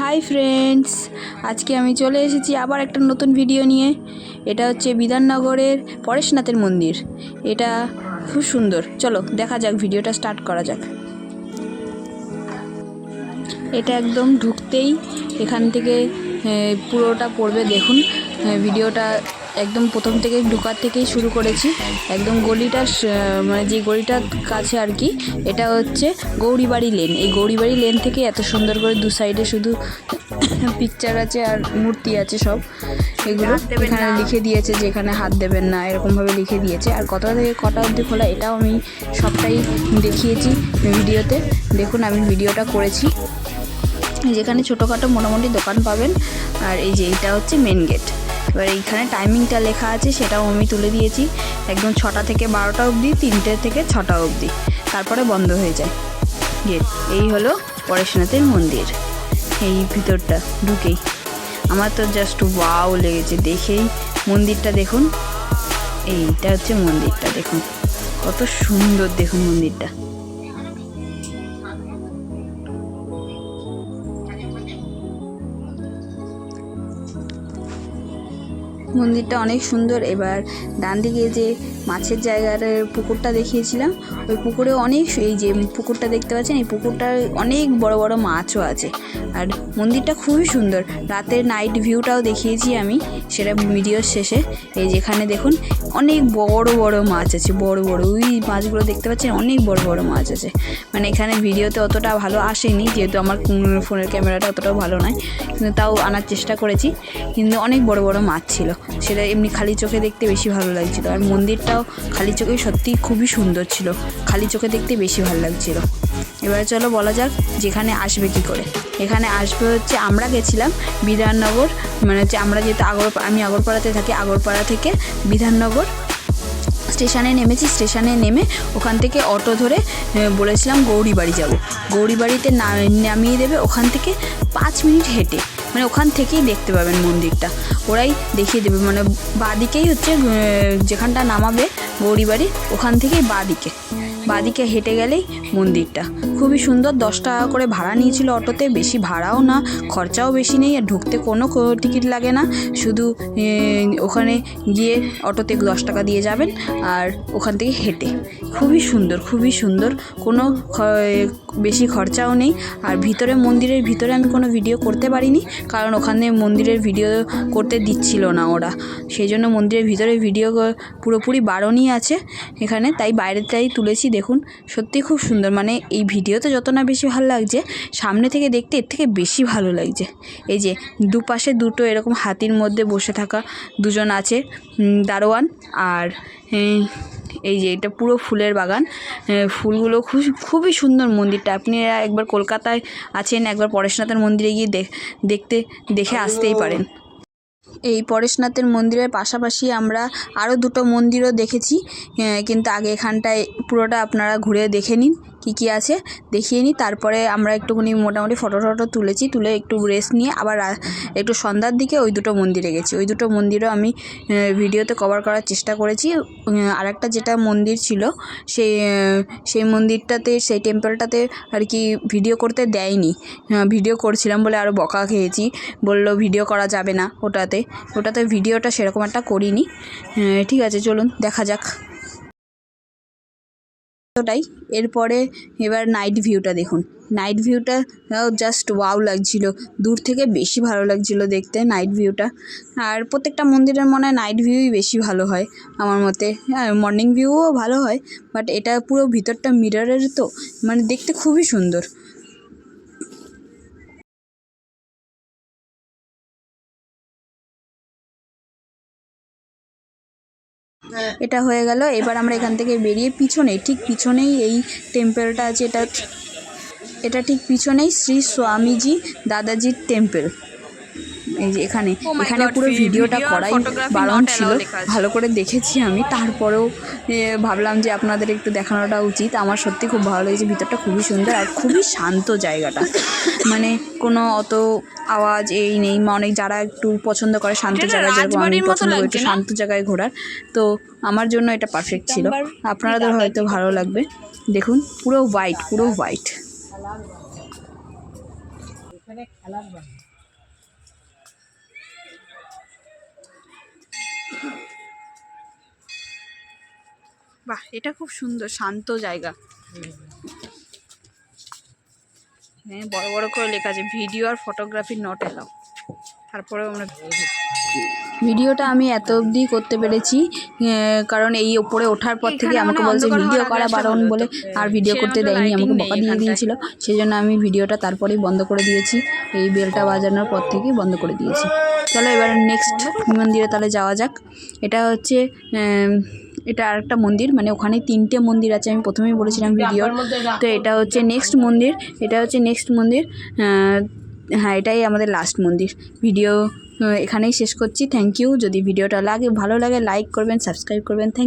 Hi friends, আজকে আমি চলে এসেছি আবার একটা নতুন ভিডিও নিয়ে। এটা হচ্ছে বিধাননগরের পরেশনাথের মন্দির। এটা খুব সুন্দর। চলো দেখা যাক, ভিডিওটা স্টার্ট করা যাক। এটা একদম ঢুকতেই এখান থেকে পুরোটা পড়বে। দেখুন ভিডিওটা একদম প্রথম থেকে ঢোকার থেকেই শুরু করেছি। একদম গলিটার মানে যে গলিটার কাছে আর কি, এটা হচ্ছে গৌরীবাড়ি লেন। এই গৌরীবাড়ি লেন থেকে এত সুন্দর করে দু সাইডে শুধু পিকচার আছে আর মূর্তি আছে সব। এগুলো এখানে লিখে দিয়েছে যে এখানে হাত দেবেন না, এরকমভাবে লিখে দিয়েছে। আর কটা থেকে কটা অবধি খোলা এটাও আমি সবটাই দেখিয়েছি ভিডিওতে। দেখুন আমি ভিডিওটা করেছি। যেখানে ছোটোখাটো মোটামুটি দোকান পাবেন। আর এই যে এইটা হচ্ছে মেন গেট। এবার এইখানে টাইমিংটা লেখা আছে, সেটাও আমি তুলে দিয়েছি। একদম 6টা থেকে 12টা অবধি, 3টে থেকে 6টা অবধি, তারপরে বন্ধ হয়ে যায় গেট। এই হলো পরেশনাথের মন্দির। এই ভিতরটা ঢুকেই আমার তো জাস্ট ওয়াও লেগেছে দেখেই। মন্দিরটা দেখুন, এইটা হচ্ছে মন্দিরটা। দেখুন কত সুন্দর, দেখুন মন্দিরটা। মন্দিরটা অনেক সুন্দর। এবার ডান দিকে যে মাছের জায়গার পুকুরটা দেখিয়েছিলাম, ওই পুকুরে অনেক, এই যে পুকুরটা দেখতে পাচ্ছেন, এই পুকুরটার অনেক বড় বড় মাছও আছে। আর মন্দিরটা খুবই সুন্দর। রাতের নাইট ভিউটাও দেখিয়েছি আমি, সেটা ভিডিওর শেষে। এই যেখানে দেখুন অনেক বড় বড় মাছ আছে, বড় বড় ওই মাছগুলো দেখতে পাচ্ছেন, অনেক বড় বড় মাছ আছে। মানে এখানে ভিডিওতে অতটা ভালো আসেনি, যেহেতু আমার ফোনের ক্যামেরাটা অতটাও ভালো নয়, কিন্তু তাও আনার চেষ্টা করেছি। কিন্তু অনেক বড় বড় মাছ ছিল, সেটা এমনি খালি চোখে দেখতে বেশি ভালো লাগছিল। আর মন্দিরটাও খালি চোখে সত্যি খুবই সুন্দর ছিল, খালি চোখে দেখতে বেশি ভালো লাগছিল। এবার চলো বলা যাক যেখানে আসবে কি করে। এখানে আসবে হচ্ছে, আমরা গেছিলাম বিধাননগর, মানে হচ্ছে আমরা যেহেতু আমি আগরপাড়াতে থাকি, আগরপাড়া থেকে বিধাননগর স্টেশনে নেমেছি। স্টেশনে নেমে ওখান থেকে অটো ধরে বলেছিলাম গৌরীবাড়ি যাব। গৌরীবাড়িতে নামিয়ে দেবে, ওখান থেকে 5 মিনিট হেঁটে, মানে ওখান থেকেই দেখতে পাবেন মন্দিরটা, ওরাই দেখিয়ে দেবে। মানে বাঁদিকেই হচ্ছে যেখানটা নামাবে গৌরীবাড়ি, ওখান থেকেই বাঁদিকে হেঁটে গেলেই মন্দিরটা। খুবই সুন্দর। 10 টাকা করে ভাড়া নিয়েছিল অটোতে, বেশি ভাড়াও না, খরচাও বেশি নেই। আর ঢুকতে কোনো টিকিট লাগে না, শুধু ওখানে গিয়ে অটোতে 10 টাকা দিয়ে যাবেন আর ওখান থেকে হেঁটে। খুবই সুন্দর, খুবই সুন্দর, কোনো বেশি খরচাও নেই। আর মন্দিরের ভিতরে আমি কোনো ভিডিও করতে পারিনি, কারণ ওখানে মন্দিরের ভিডিও করতে দিচ্ছিল না ওরা, সেই জন্য মন্দিরের ভিতরে ভিডিও পুরোপুরি বারণই আছে এখানে, তাই বাইরেটাই তুলেছি। দেখুন সত্যি খুব সুন্দর। মানে এই ভিডিওতে যত না বেশি ভালো লাগছে, সামনে থেকে দেখতে এর থেকে বেশি ভালো লাগছে। এই যে দুপাশে দুটো এরকম হাতির মধ্যে বসে থাকা দুজন আছে দারোয়ান। আর এই যে এটা পুরো ফুলের বাগান, ফুলগুলো খুবই সুন্দর মন্দিরটা। আপনি একবার কলকাতায় আছেন, একবার পরেশনাথের মন্দিরে গিয়ে দেখে আসতেই পারেন। এই পরেশনাথের মন্দিরের পাশাপাশি আমরা আরও 2টো মন্দিরও দেখেছি, কিন্তু আগে এখানটায় পুরোটা আপনারা ঘুরে দেখে নিন কী আছে, দেখিয়ে নিই। তারপরে আমরা একটুখানি মোটামুটি ফটো তুলে একটু রেস্ট নিয়ে আবার একটু সন্ধ্যার দিকে ওই 2টো মন্দিরে গেছি। ওই 2টো মন্দিরও আমি ভিডিওতে কভার করার চেষ্টা করেছি। আরেকটা যেটা মন্দির ছিল, সেই মন্দিরটাতে, সেই টেম্পলটাতে আর কি ভিডিও করতে দেয়নি। ভিডিও করছিলাম বলে আরও বকা খেয়েছি, বললো ভিডিও করা যাবে না ওটাতে ভিডিওটা সেরকম একটা করিনি। ঠিক আছে, চলুন দেখা যাক। ওটাই। এরপরে এবার নাইট ভিউটা দেখুন। নাইট ভিউটা জাস্ট ওয়াও লাগছিল, দূর থেকে বেশি ভালো লাগছিল দেখতে নাইট ভিউটা। আর প্রত্যেকটা মন্দিরের মনে হয় নাইট ভিউই বেশি ভালো হয় আমার মতে। হ্যাঁ, মর্নিং ভিউও ভালো হয়, বাট এটা পুরো ভিতরটা মিররের, তো মানে দেখতে খুবই সুন্দর। এটা হয়ে গেল। এবার আমরা এখান থেকে বেরিয়ে ঠিক পিছনেই এই টেম্পলটা আছে। এটা ঠিক পিছনেই শ্রী স্বামীজি দাদাজির টেম্পল। এই যে এখানে পুরো ভিডিওটা করাই বারণ ছিল, ভালো করে দেখেছি আমি। তারপরেও ভাবলাম যে আপনাদের একটু দেখানোটা উচিত। আমার সত্যি খুব ভালো লেগেছে, ভিতরটা খুবই সুন্দর আর খুবই শান্ত জায়গাটা। মানে কোনো অত আওয়াজ এই নেই। অনেক যারা একটু পছন্দ করে শান্ত জায়গায়, যেরকম আমি পছন্দ করি একটু শান্ত জায়গায় ঘোরার, তো আমার জন্য এটা পারফেক্ট ছিল। আপনাদের হয়তো ভালো লাগবে। দেখুন পুরো হোয়াইট। এখানে খেলার বাড়ি। বাহ, এটা খুব সুন্দর শান্ত জায়গা। হ্যাঁ, বড় বড় করে লেখা আছে ভিডিও আর ফটোগ্রাফি নট অ্যালাউ। তারপরেও আমরা ভিডিওটা আমি এত অবধি করতে পেরেছি, কারণ এই ওপরে ওঠার পর থেকে আমাকে বলছে ভিডিও করা বারণ বলে, আর ভিডিও করতে দেয়নি, আমাকে বকা দিয়ে দিয়েছিল। সেই জন্য আমি ভিডিওটা তারপরেই বন্ধ করে দিয়েছি, এই বেলটা বাজানোর পর থেকেই বন্ধ করে দিয়েছি। চলো এবার নেক্সট মন্দিরে তাহলে যাওয়া যাক। এটা হচ্ছে এটা আরেকটা মন্দির, মানে ওখানে 3টে মন্দির আছে, আমি প্রথমেই বলেছিলাম ভিডিওর। তো এটা হচ্ছে নেক্সট মন্দির, এটা হচ্ছে নেক্সট মন্দির। হ্যাঁ, এটাই আমাদের লাস্ট মন্দির। ভিডিও এখানেই শেষ করছি। Thank you. যদি ভিডিওটা ভালো লাগে লাইক করবেন, সাবস্ক্রাইব করবেন। থ্যাংক